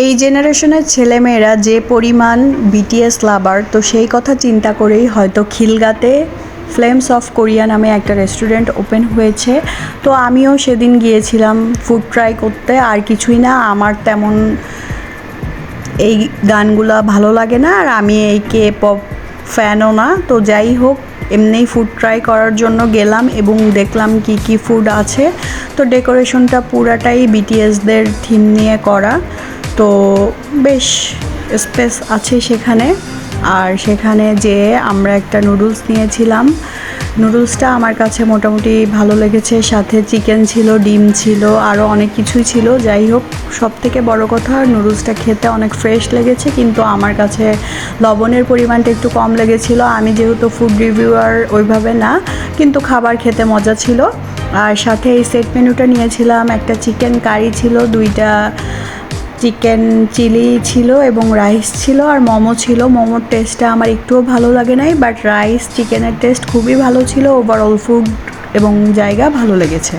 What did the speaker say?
এই জেনারেশনের ছেলেমেয়েরা যে পরিমাণ বিটিএস লাভার, তো সেই কথা চিন্তা করেই হয়তো খিলগাতে ফ্লেমস অফ কোরিয়া নামে একটা রেস্টুরেন্ট ওপেন হয়েছে। তো আমিও সেদিন গিয়েছিলাম ফুড ট্রাই করতে। আর কিছুই না, আমার তেমন এই গানগুলো ভালো লাগে না, আর আমি এই কে পপ ফ্যানও না। তো যাই হোক, এমনিই ফুড ট্রাই করার জন্য গেলাম এবং দেখলাম কি কি ফুড আছে। তো ডেকোরেশনটা পুরাটাই বিটিএসদের থিম নিয়ে করা। তো বেশ স্পেস আছে সেখানে। আর সেখানে যেয়ে আমরা একটা নুডলস নিয়েছিলাম। নুডলসটা আমার কাছে মোটামুটি ভালো লেগেছে, সাথে চিকেন ছিল, ডিম ছিল, আরও অনেক কিছুই ছিল। যাই হোক, সবথেকে বড় কথা নুডলসটা খেতে অনেক ফ্রেশ লেগেছে, কিন্তু আমার কাছে লবণের পরিমাণটা একটু কম লেগেছিল। আমি যেহেতু ফুড রিভিউয়ার ওইভাবে না, কিন্তু খাবার খেতে মজা ছিল। আর সাথে এই সেট মেনুটা নিয়েছিলাম, একটা চিকেন কারি ছিল, দুইটা চিকেন চিলি ছিল এবং রাইস ছিল, আর মোমো ছিল। মোমোর টেস্টটা আমার একটুও ভালো লাগে নাই, বাট রাইস চিকেনের টেস্ট খুবই ভালো ছিল। ওভারঅল ফুড এবং জায়গা ভালো লেগেছে।